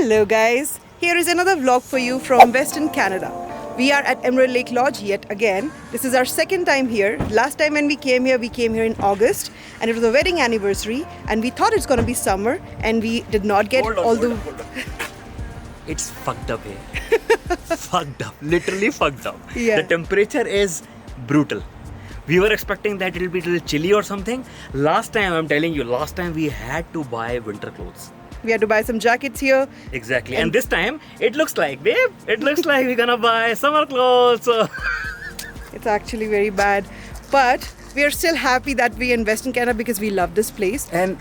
Hello guys, here is another vlog for you from Western Canada. We are at Emerald Lake Lodge yet again. This is our second time here. Last time when we came here in August and it was a wedding anniversary and we thought it's going to be summer and we did not get Hold on. It's fucked up here. Fucked up. Literally fucked up. Yeah. The temperature is brutal. We were expecting that it'll be a little chilly or something. Last time we had to buy winter clothes. We had to buy some jackets here. Exactly. And this time, it looks like we're gonna buy summer clothes. It's actually very bad. But we are still happy that we are in Western Canada because we love this place. And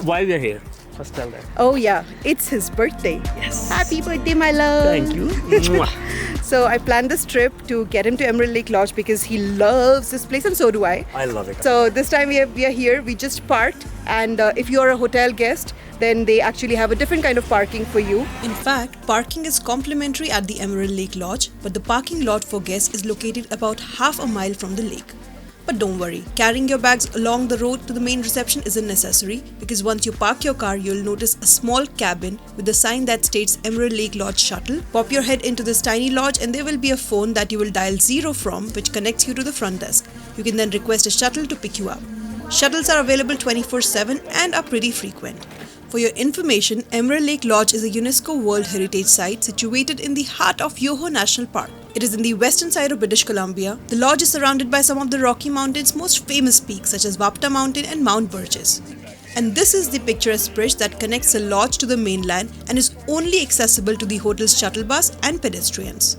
why we are here? First tell that. Oh yeah, it's his birthday. Yes. Happy birthday, my love. Thank you. Mwah. So I planned this trip to get him to Emerald Lake Lodge because he loves this place and so do I. I love it. So this time we are here, we just parked, and if you are a hotel guest, then they actually have a different kind of parking for you. In fact, parking is complimentary at the Emerald Lake Lodge, but the parking lot for guests is located about half a mile from the lake. But don't worry, carrying your bags along the road to the main reception isn't necessary because once you park your car, you'll notice a small cabin with a sign that states Emerald Lake Lodge Shuttle. Pop your head into this tiny lodge and there will be a phone that you will dial 0 from, which connects you to the front desk. You can then request a shuttle to pick you up. Shuttles are available 24/7 and are pretty frequent. For your information, Emerald Lake Lodge is a UNESCO World Heritage Site situated in the heart of Yoho National Park. It is in the western side of British Columbia. The lodge is surrounded by some of the Rocky Mountains' most famous peaks such as Wapta Mountain and Mount Burgess. And this is the picturesque bridge that connects the lodge to the mainland and is only accessible to the hotel's shuttle bus and pedestrians.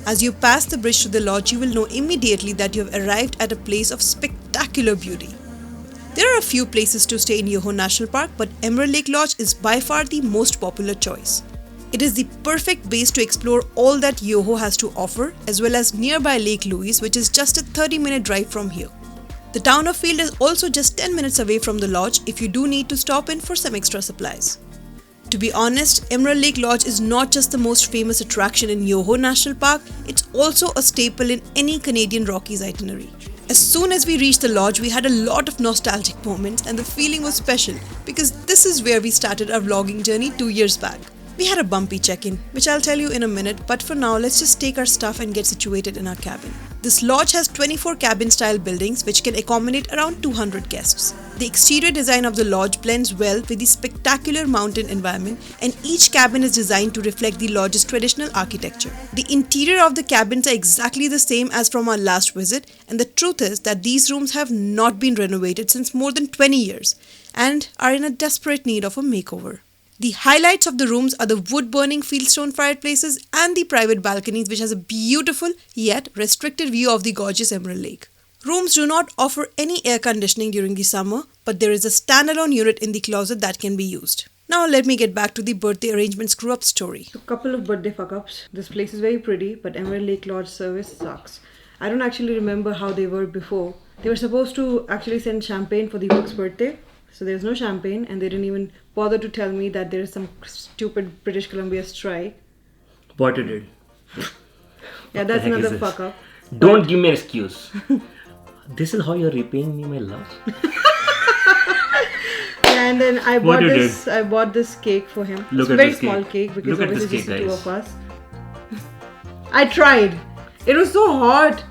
As you pass the bridge to the lodge, you will know immediately that you have arrived at a place of spectacular beauty. There are a few places to stay in Yoho National Park, but Emerald Lake Lodge is by far the most popular choice. It is the perfect base to explore all that Yoho has to offer, as well as nearby Lake Louise, which is just a 30-minute drive from here. The town of Field is also just 10 minutes away from the lodge if you do need to stop in for some extra supplies. To be honest, Emerald Lake Lodge is not just the most famous attraction in Yoho National Park, it's also a staple in any Canadian Rockies itinerary. As soon as we reached the lodge, we had a lot of nostalgic moments and the feeling was special because this is where we started our vlogging journey 2 years back. We had a bumpy check-in, which I'll tell you in a minute, but for now let's just take our stuff and get situated in our cabin. This lodge has 24 cabin-style buildings which can accommodate around 200 guests. The exterior design of the lodge blends well with the spectacular mountain environment and each cabin is designed to reflect the lodge's traditional architecture. The interior of the cabins are exactly the same as from our last visit, and the truth is that these rooms have not been renovated since more than 20 years and are in a desperate need of a makeover. The highlights of the rooms are the wood-burning fieldstone fireplaces and the private balconies which has a beautiful yet restricted view of the gorgeous Emerald Lake. Rooms do not offer any air conditioning during the summer, but there is a standalone unit in the closet that can be used. Now let me get back to the birthday arrangement screw-up story. A couple of birthday fuck-ups. This place is very pretty, but Emerald Lake Lodge service sucks. I don't actually remember how they were before. They were supposed to actually send champagne for the work's birthday. So there's no champagne and they didn't even bother to tell me that there is some stupid British Columbia strike. What you did? Yeah, that's another fuck up. Don't give me an excuse. This is how you're repaying me my love. And then I bought this cake for him. Look it's at a very this small cake. cake because Look at obviously this just cake, the two guys. of us. I tried. It was so hot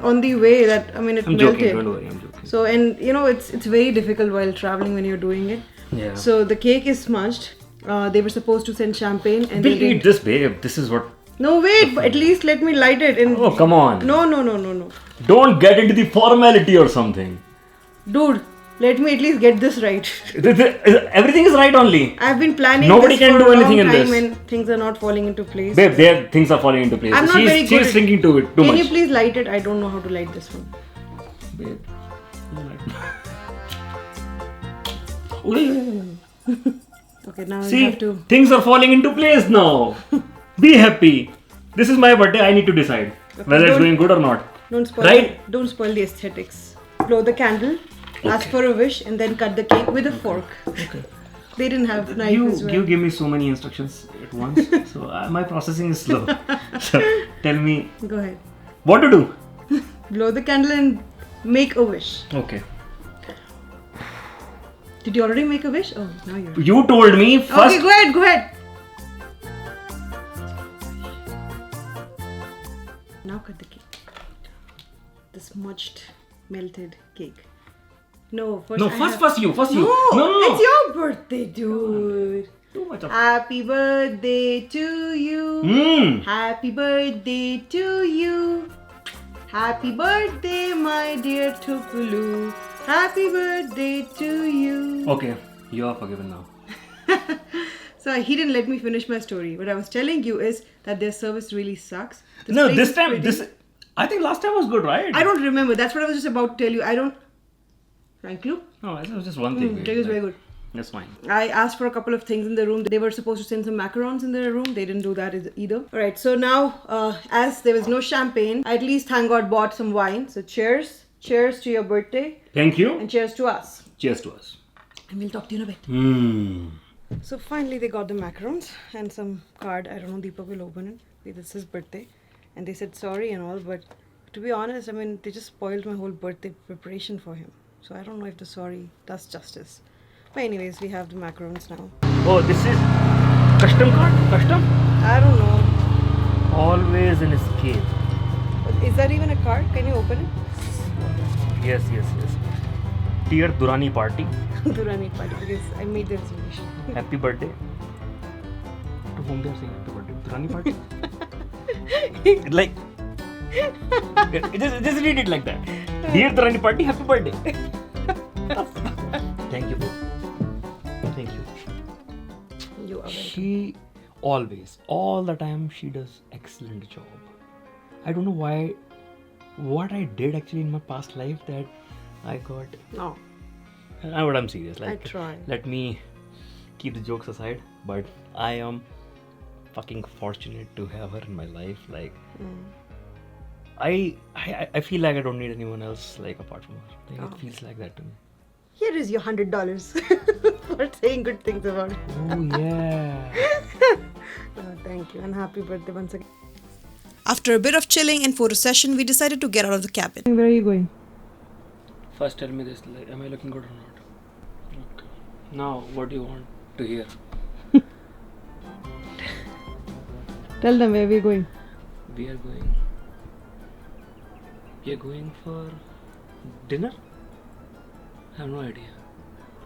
on the way that it I'm melted. joking, don't worry, I'm joking. So it's very difficult while traveling when you're doing it. Yeah. So the cake is smudged. They were supposed to send champagne and We'll they didn't. eat this, babe. This is what... No, wait, but at least let me light it. And Oh, come on. No. Don't get into the formality or something. Dude, let me at least get this right. Everything is right only. I've been planning Nobody this can for do a long anything in time this. and things are not falling into place. Babe, there things are falling into place. I'm not very good. She's thinking too Can much. you please light it? I don't know how to light this one. Babe. Okay, now I See, have to... things are falling into place now. Be happy. This is my birthday. I need to decide whether it's going good or not. Don't spoil Right? Don't spoil the aesthetics. Blow the candle, ask for a wish, and then cut the cake with a fork. Okay. They didn't have knife as well. You give me so many instructions at once, so my processing is slow. So tell me Go ahead. what to do. Blow the candle and make a wish. Okay. Did you already make a wish? Oh, now you're... You told me first. Okay, go ahead. cut the cake. The smudged, melted cake. No, first. No, first you. No. It's your birthday, dude. Too much of. Happy birthday to you. Happy birthday to you. Happy birthday, my dear Tupulu. Happy birthday to you. Okay, you are forgiven now. So he didn't let me finish my story. What I was telling you is that their service really sucks. No, place this is time, pretty. I think last time was good, right? I don't remember. That's what I was just about to tell you. I don't. Thank you. No, it was just one thing. Cake is very good. That's fine. I asked for a couple of things in the room. They were supposed to send some macarons in their room. They didn't do that either. Alright, so now, as there was no champagne, I at least thank God bought some wine. So cheers. Cheers to your birthday. Thank you. And cheers to us. Cheers to us. And we'll talk to you in a bit. Mm. So finally they got the macarons and some card. I don't know, Deepak will open it. It's his birthday. And they said sorry and all, but to be honest, I mean, they just spoiled my whole birthday preparation for him. So I don't know if the sorry does justice. But anyways, we have the macarons now. Oh, this is custom card? Custom? I don't know. Always an escape. But is that even a card? Can you open it? Yes. Dear Durani party, Durani party, because I made the reservation. happy birthday. To whom they are saying happy birthday? Durani party? Like, just read it like that. Dear Durani party, happy birthday. Thank you, babe. Thank you. You are welcome. She always, all the time, she does excellent job. I don't know why, what I did actually in my past life that I got. No. But I'm serious. Like, I try. Let me keep the jokes aside. But I am fucking fortunate to have her in my life. Like, I feel like I don't need anyone else like apart from her. Like, it feels like that to me. Here is your $100 for saying good things about it. Oh yeah. Thank you and happy birthday once again. After a bit of chilling and photo session, we decided to get out of the cabin. Where are you going? First, tell me this: like, am I looking good or not? Okay. Now, what do you want to hear? Tell them where we're going. We are going for dinner? I have no idea.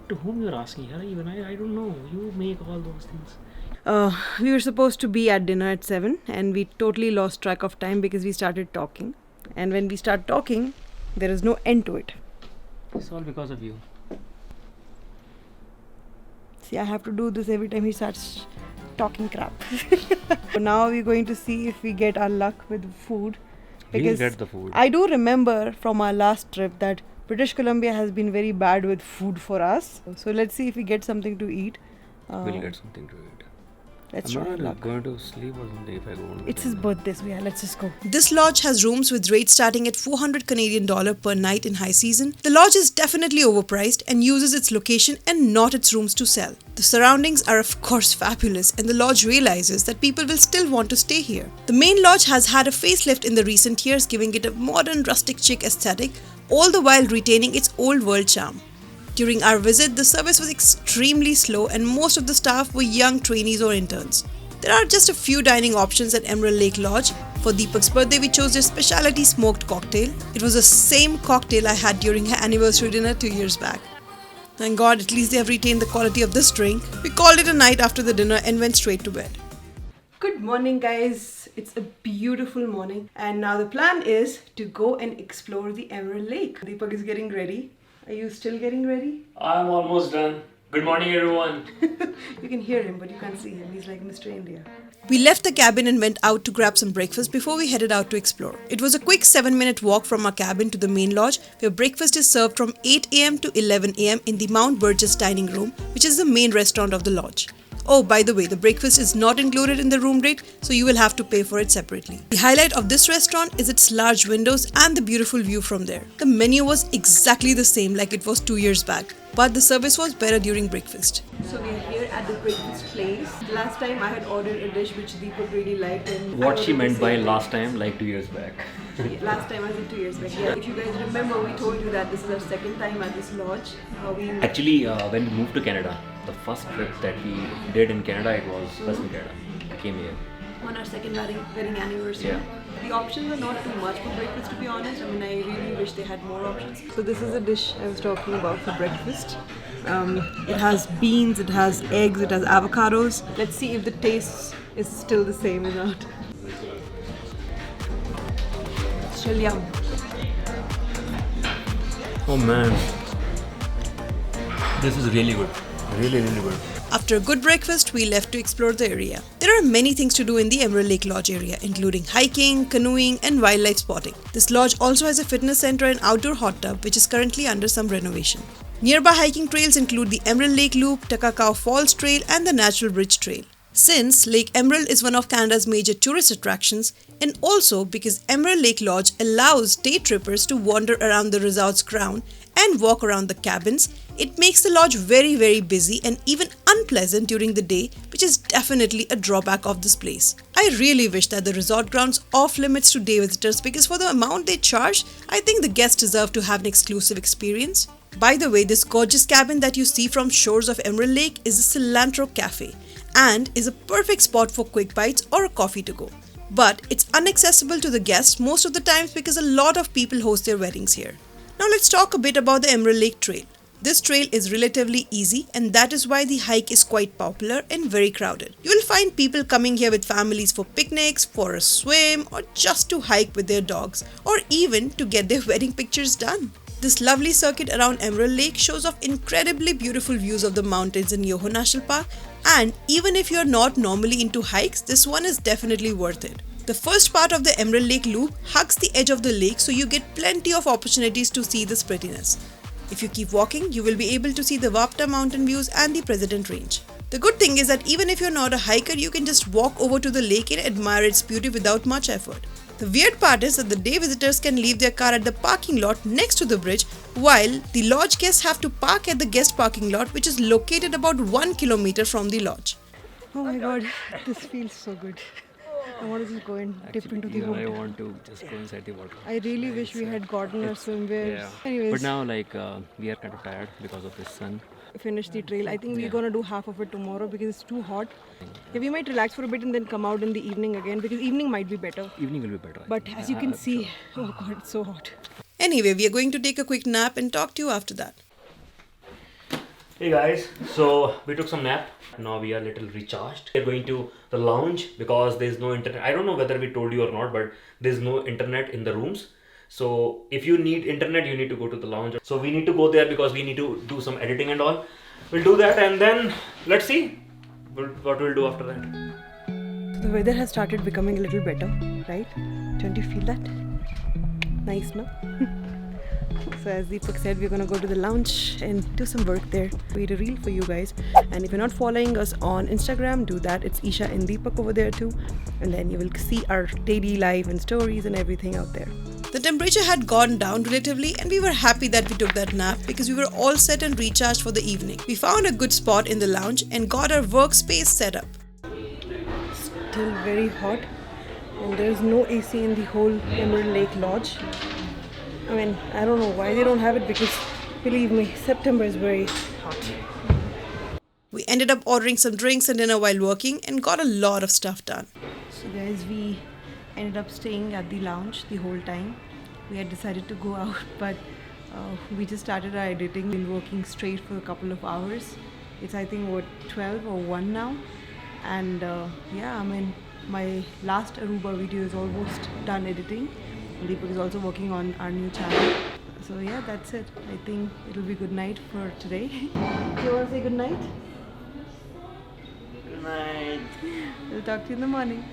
To whom you're asking? I don't know. You make all those things. We were supposed to be at dinner at 7 and we totally lost track of time because we started talking. And when we start talking, there is no end to it. It's all because of you. See, I have to do this every time he starts talking crap. So now we're going to see if we get our luck with food. We'll get the food. I do remember from our last trip that British Columbia has been very bad with food for us. So let's see if we get something to eat. We'll get something to eat. Let's I'm try our not luck. going to sleep or something if I go on. It's his birthday, so yeah, let's just go. This lodge has rooms with rates starting at 400 Canadian dollar per night in high season. The lodge is definitely overpriced and uses its location and not its rooms to sell. The surroundings are of course fabulous and the lodge realizes that people will still want to stay here. The main lodge has had a facelift in the recent years, giving it a modern rustic chic aesthetic, all the while retaining its old world charm. During our visit, the service was extremely slow and most of the staff were young trainees or interns. There are just a few dining options at Emerald Lake Lodge. For Deepak's birthday, we chose their specialty smoked cocktail. It was the same cocktail I had during her anniversary dinner 2 years back. Thank God, at least they have retained the quality of this drink. We called it a night after the dinner and went straight to bed. Good morning, guys. It's a beautiful morning. And now the plan is to go and explore the Emerald Lake. Deepak is getting ready. Are you still getting ready? I'm almost done. Good morning, everyone. You can hear him, but you can't see him. He's like Mr. India. We left the cabin and went out to grab some breakfast before we headed out to explore. It was a quick 7-minute walk from our cabin to the main lodge, where breakfast is served from 8 am to 11 am in the Mount Burgess dining room, which is the main restaurant of the lodge. Oh, by the way, the breakfast is not included in the room rate, so you will have to pay for it separately. The highlight of this restaurant is its large windows and the beautiful view from there. The menu was exactly the same like it was 2 years back, but the service was better during breakfast. So we are here at the breakfast place. Last time I had ordered a dish which Deepak really liked. And What she meant by last time, like 2 years back. Last time I said 2 years back. Yeah, if you guys remember, we told you that this is our second time at this lodge. Actually, when we moved to Canada, the first trip that we did in Canada, it was first in Canada. We came here. on our second wedding anniversary. Yeah. The options are not too much for breakfast, to be honest. I mean, I really wish they had more options. So this is a dish I was talking about for breakfast. It has beans, it has eggs, it has avocados. Let's see if the taste is still the same or not. Still yum. Oh man, this is really good. Really, really good. After a good breakfast, we left to explore the area. There are many things to do in the Emerald Lake Lodge area, including hiking, canoeing, and wildlife spotting. This lodge also has a fitness center and outdoor hot tub, which is currently under some renovation. Nearby hiking trails include the Emerald Lake Loop, Takakau Falls Trail, and the Natural Bridge Trail. Since Lake Emerald is one of Canada's major tourist attractions, and also because Emerald Lake Lodge allows day trippers to wander around the resort's ground and walk around the cabins, it makes the lodge very, very busy and even unpleasant during the day, which is definitely a drawback of this place. I really wish that the resort grounds off limits to day visitors, because for the amount they charge, I think the guests deserve to have an exclusive experience. By the way, this gorgeous cabin that you see from shores of Emerald Lake is the Cilantro Cafe and is a perfect spot for quick bites or a coffee to go. But it's inaccessible to the guests most of the times because a lot of people host their weddings here. Now let's talk a bit about the Emerald Lake Trail. This trail is relatively easy, and that is why the hike is quite popular and very crowded. You will find people coming here with families for picnics, for a swim, or just to hike with their dogs, or even to get their wedding pictures done. This lovely circuit around Emerald Lake shows off incredibly beautiful views of the mountains in Yoho National Park, and even if you are not normally into hikes, this one is definitely worth it. The first part of the Emerald Lake Loop hugs the edge of the lake, so you get plenty of opportunities to see this prettiness. If you keep walking, you will be able to see the Wapta mountain views and the President Range. The good thing is that even if you're not a hiker, you can just walk over to the lake and admire its beauty without much effort. The weird part is that the day visitors can leave their car at the parking lot next to the bridge, while the lodge guests have to park at the guest parking lot, which is located about 1 kilometer from the lodge. Oh my god, this feels so good. I want to just go and dip into the water. I want to just go inside the water. I really wish we had gotten our swimwears. Yeah. Anyways, But now we are kind of tired because of this sun. finish the trail. I think we're gonna do half of it tomorrow because it's too hot. Yeah, we might relax for a bit and then come out in the evening again, because evening might be better. Evening will be better. I But think. as you can see, oh god, it's so hot. Anyway, we are going to take a quick nap and talk to you after that. Hey guys, so we took some nap. Now we are a little recharged. We're going to the lounge because there's no internet. I don't know whether we told you or not, but there's no internet in the rooms. So if you need internet, you need to go to the lounge. So we need to go there because we need to do some editing and all. We'll do that and then let's see what we'll do after that. The weather has started becoming a little better, right? Don't you feel that? Nice, no? So as Deepak said, we're gonna go to the lounge and do some work there. Made a reel for you guys, and if you're not following us on Instagram, do that. It's Isha and Deepak over there too, and then you will see our daily life and stories and everything out there. The temperature had gone down relatively, and we were happy that we took that nap because we were all set and recharged for the evening. We found a good spot in the lounge and got our workspace set up. Still very hot, and there's no AC in the whole Emerald Lake Lodge. I mean, I don't know why they don't have it, because believe me, September is very hot. We ended up ordering some drinks and dinner while working and got a lot of stuff done. So guys, we ended up staying at the lounge the whole time. We had decided to go out, but we just started our editing. Been working straight for a couple of hours. It's I think 12 or 1 now, and yeah, I mean, my last Aruba video is almost done editing. Deepak is also working on our new channel. So yeah, that's it. I think it'll be good night for today. Do you want to say good night? Good night. We'll talk to you in the morning.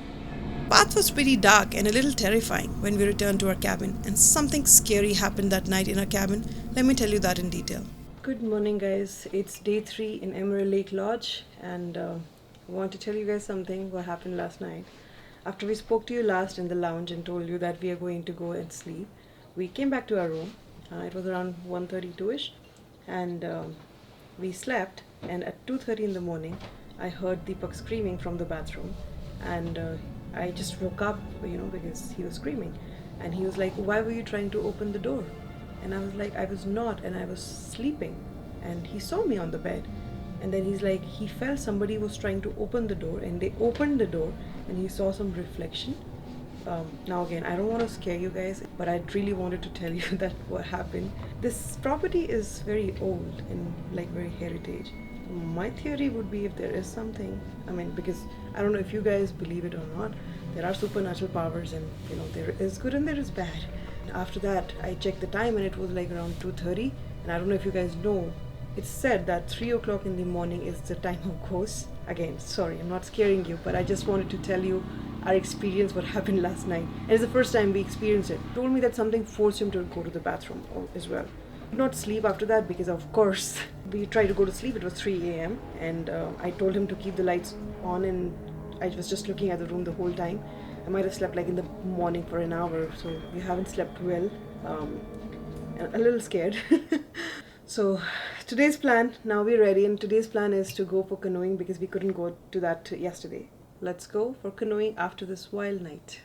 Path was pretty dark and a little terrifying when we returned to our cabin, and something scary happened that night in our cabin. Let me tell you that in detail. Good morning, guys. It's day 3 in Emerald Lake Lodge, and I want to tell you guys something what happened last night. After we spoke to you last in the lounge and told you that we are going to go and sleep, we came back to our room. It was around 1:32ish, and we slept. And at 2:30 in the morning, I heard Deepak screaming from the bathroom, and I just woke up, because he was screaming, and he was like, "Why were you trying to open the door?" And I was like, "I was not, and I was sleeping." And he saw me on the bed, And then he's like, he felt somebody was trying to open the door, and they opened the door and he saw some reflection. Now again, I don't want to scare you guys, but I really wanted to tell you that what happened. This property is very old and like very heritage. My theory would be, if there is something, I mean, because I don't know if you guys believe it or not, there are supernatural powers, and you know, there is good and there is bad. After that, I checked the time and it was like around 2:30, and I don't know if you guys know, it's said that 3 o'clock in the morning is the time of ghosts. Again, sorry, I'm not scaring you, but I just wanted to tell you our experience, what happened last night. And it's the first time we experienced it. He told me that something forced him to go to the bathroom as well. Did not sleep after that because of course we tried to go to sleep. It was 3 a.m. and I told him to keep the lights on, and I was just looking at the room the whole time. I might have slept like in the morning for an hour, so we haven't slept well. And a little scared. So today's plan, now we're ready, and today's plan is to go for canoeing because we couldn't go to that yesterday. Let's go for canoeing after this wild night.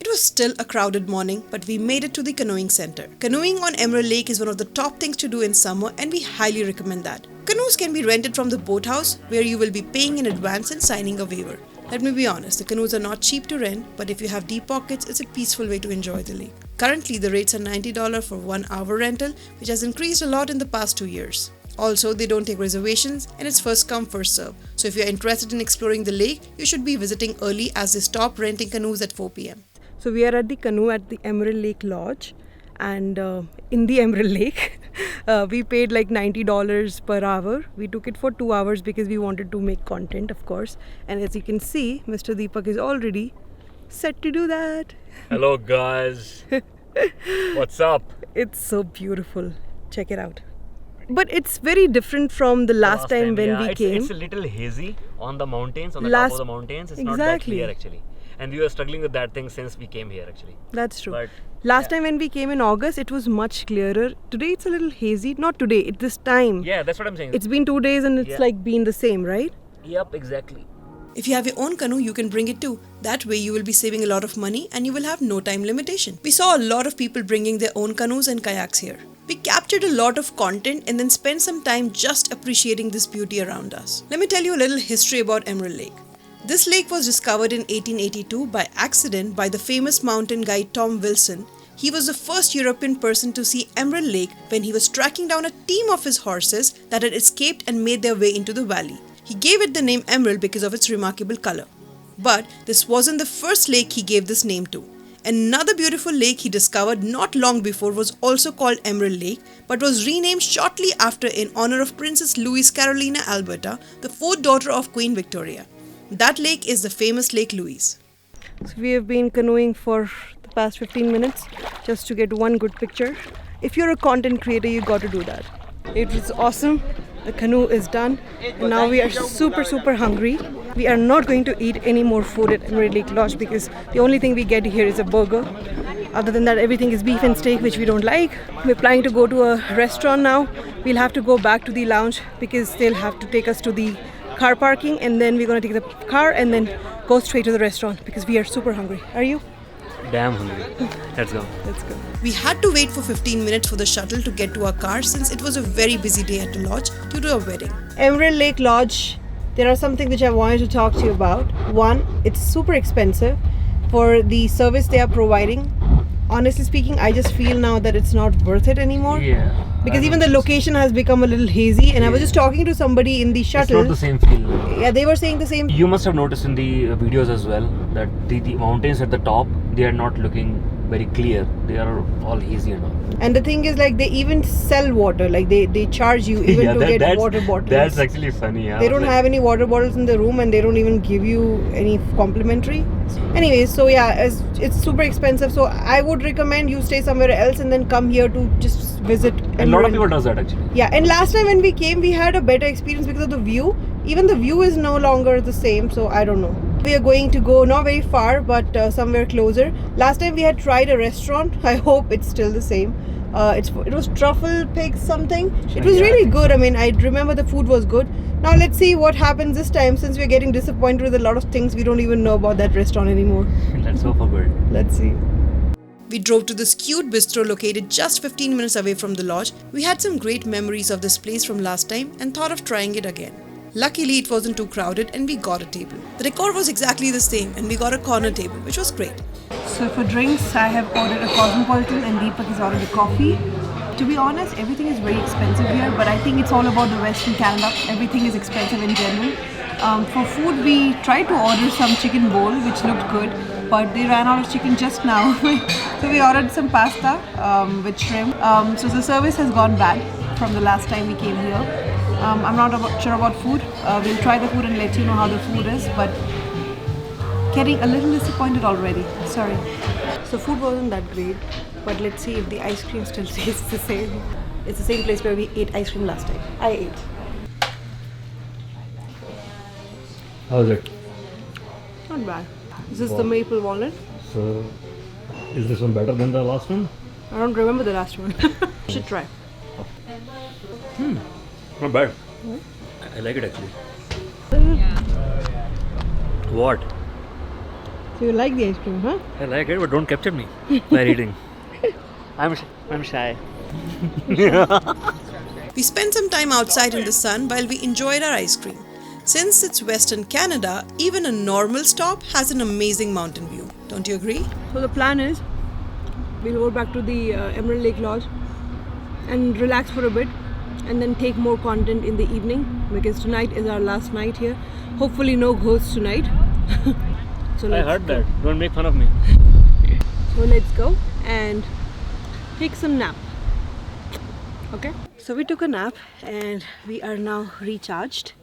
It was still a crowded morning, but we made it to the canoeing center. Canoeing on Emerald Lake is one of the top things to do in summer, and we highly recommend that. Canoes can be rented from the boathouse, where you will be paying in advance and signing a waiver. Let me be honest, the canoes are not cheap to rent, but if you have deep pockets, it's a peaceful way to enjoy the lake. Currently, the rates are $90 for 1 hour rental, which has increased a lot in the past 2 years. Also, they don't take reservations, and it's first come first serve. So if you're interested in exploring the lake, you should be visiting early, as they stop renting canoes at 4 p.m. So we are at the canoe at the Emerald Lake Lodge, and in the Emerald Lake we paid like $90 per hour. We took it for 2 hours because we wanted to make content, of course, and as you can see, Mr. Deepak is already set to do that. Hello guys. What's up? It's so beautiful, check it out. But it's very different from the last time when we came. It's a little hazy on the mountains, on the top of the mountains. It's not that clear actually. And we were struggling with that thing since we came here actually. That's true. But last time when we came in August, it was much clearer. Today it's a little hazy. Not today, it's this time. Yeah, that's what I'm saying. It's been 2 days and it's like been the same, right? Yep, exactly. If you have your own canoe, you can bring it too. That way you will be saving a lot of money and you will have no time limitation. We saw a lot of people bringing their own canoes and kayaks here. We captured a lot of content and then spent some time just appreciating this beauty around us. Let me tell you a little history about Emerald Lake. This lake was discovered in 1882 by accident by the famous mountain guide Tom Wilson. He was the first European person to see Emerald Lake when he was tracking down a team of his horses that had escaped and made their way into the valley. He gave it the name Emerald because of its remarkable color. But this wasn't the first lake he gave this name to. Another beautiful lake he discovered not long before was also called Emerald Lake, but was renamed shortly after in honor of Princess Louise Carolina Alberta, the fourth daughter of Queen Victoria. That lake is the famous Lake Louise. So we have been canoeing for the past 15 minutes just to get one good picture. If you're a content creator, you got to do that. It was awesome. The canoe is done, and now we are super hungry. We are not going to eat any more food at Emerald Lake Lodge because the only thing we get here is a burger. Other than that, everything is beef and steak, which we don't like. We're planning to go to a restaurant now. We'll have to go back to the lounge because they'll have to take us to the car parking, and then we're going to take the car and then go straight to the restaurant because we are super hungry. Are you? Damn hungry. Let's go. Let's go. We had to wait for 15 minutes for the shuttle to get to our car since it was a very busy day at the lodge due to a wedding. Emerald Lake Lodge, there are something which I wanted to talk to you about. One, it's super expensive for the service they are providing. Honestly speaking, I just feel now that it's not worth it anymore. Yeah. Because even the location has become a little hazy, and I was just talking to somebody in the shuttle. It's not the same feel. Yeah, they were saying the same. You must have noticed in the videos as well that the mountains at the top, they are not looking very clear. They are all hazy and all. And the thing is, like, they even sell water. Like, they charge you even to get water bottles. That's actually funny. Yeah. They don't have any water bottles in the room, and they don't even give you any complimentary. Anyways, so yeah, it's super expensive. So I would recommend you stay somewhere else and then come here to just visit. A lot of people does that actually. Yeah, and last time when we came, we had a better experience because of the view. Even the view is no longer the same, so I don't know. We are going to go not very far, but somewhere closer. Last time we had tried a restaurant. I hope it's still the same. It was truffle pig something. It was really good. I mean, I remember the food was good. Now let's see what happens this time, since we're getting disappointed with a lot of things. We don't even know about that restaurant anymore. Let's hope for good. Let's see. We drove to this cute bistro located just 15 minutes away from the lodge. We had some great memories of this place from last time and thought of trying it again. Luckily, it wasn't too crowded and we got a table. The decor was exactly the same and we got a corner table, which was great. So for drinks, I have ordered a cosmopolitan and Deepak has ordered a coffee. To be honest, everything is very expensive here, but I think it's all about the Western Canada. Everything is expensive in general. For food, we tried to order some chicken bowl, which looked good, but they ran out of chicken just now. So we ordered some pasta with shrimp. So the service has gone bad from the last time we came here. I'm not sure about food. We'll try the food and let you know how the food is, but getting a little disappointed already. Sorry. So food wasn't that great, but let's see if the ice cream still tastes the same. It's the same place where we ate ice cream last time. I ate. How's it? Not bad. This is the maple walnut. So, is this one better than the last one? I don't remember the last one. You should try. Not bad. I like it actually. What? So you like the ice cream, huh? I like it, but don't capture me by eating. I'm shy. We spent some time outside in the sun while we enjoyed our ice cream. Since it's Western Canada, even a normal stop has an amazing mountain view. Don't you agree? So the plan is, we'll go back to the Emerald Lake Lodge and relax for a bit and then take more content in the evening because tonight is our last night here. Hopefully no ghosts tonight. So I heard that. Don't make fun of me. So let's go and take some nap. Okay? So we took a nap and we are now recharged.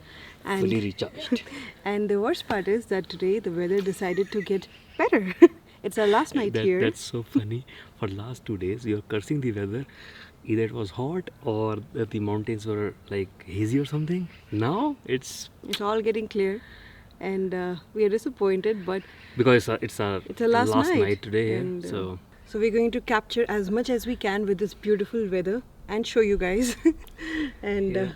And Fully recharged. and the worst part is that today the weather decided to get better. It's our last night here. That's so funny. For last 2 days, you're cursing the weather. Either it was hot or the mountains were like hazy or something. Now it's all getting clear, and we are disappointed, but because it's our last night. night Today. and, So so we're going to capture as much as we can with this beautiful weather and show you guys. And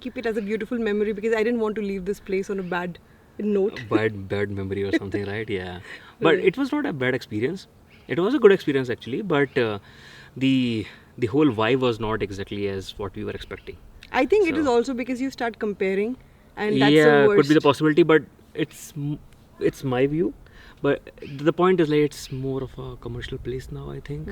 keep it as a beautiful memory because I didn't want to leave this place on a bad note. bad memory or something, right? Yeah. But it was not a bad experience. It was a good experience actually, but the whole vibe was not exactly as what we were expecting. I think it is So- also because you start comparing, and that's Yeah, the worst. could be the possibility, but it's my view. But the point is like it's more of a commercial place now. I think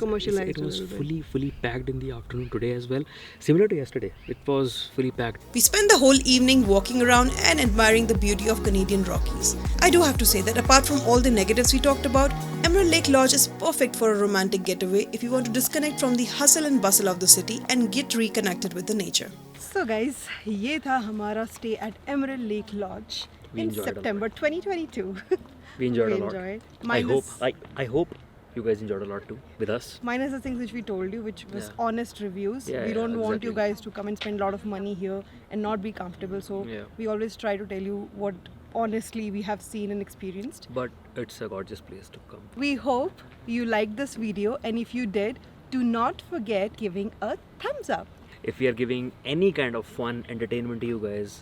commercialized It a was little bit. fully packed in the afternoon today as well. Similar to yesterday, it was fully packed. We spent the whole evening walking around and admiring the beauty of Canadian Rockies. I do have to say that apart from all the negatives we talked about, Emerald Lake Lodge is perfect for a romantic getaway if you want to disconnect from the hustle and bustle of the city and get reconnected with the nature. So guys, ये था हमारा stay at Emerald Lake Lodge We in enjoyed a lot. September 2022. We enjoyed We a lot. enjoyed. I hope you guys enjoyed a lot too with us. Minus the things which we told you, which was Yeah. honest reviews. Yeah, We don't want you exactly. guys to come and spend a lot of money here and not be comfortable. So Yeah. we always try to tell you what honestly we have seen and experienced. But it's a gorgeous place to come. We hope you liked this video, and if you did, do not forget giving a thumbs up. If we are giving any kind of fun entertainment to you guys,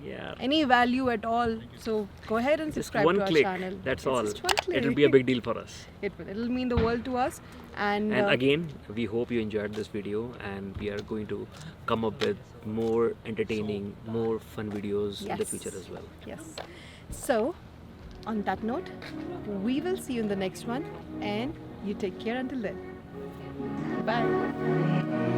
yeah, Any value at all, so go ahead and just subscribe one to our click. channel. That's It's all. just one click. It'll be a big deal for us. It'll mean the world to us. And Again, we hope you enjoyed this video, and we are going to come up with more entertaining, more fun videos in the Yes. future as well. yes. So, on that note, we will see you in the next one, and you take care until then. Bye.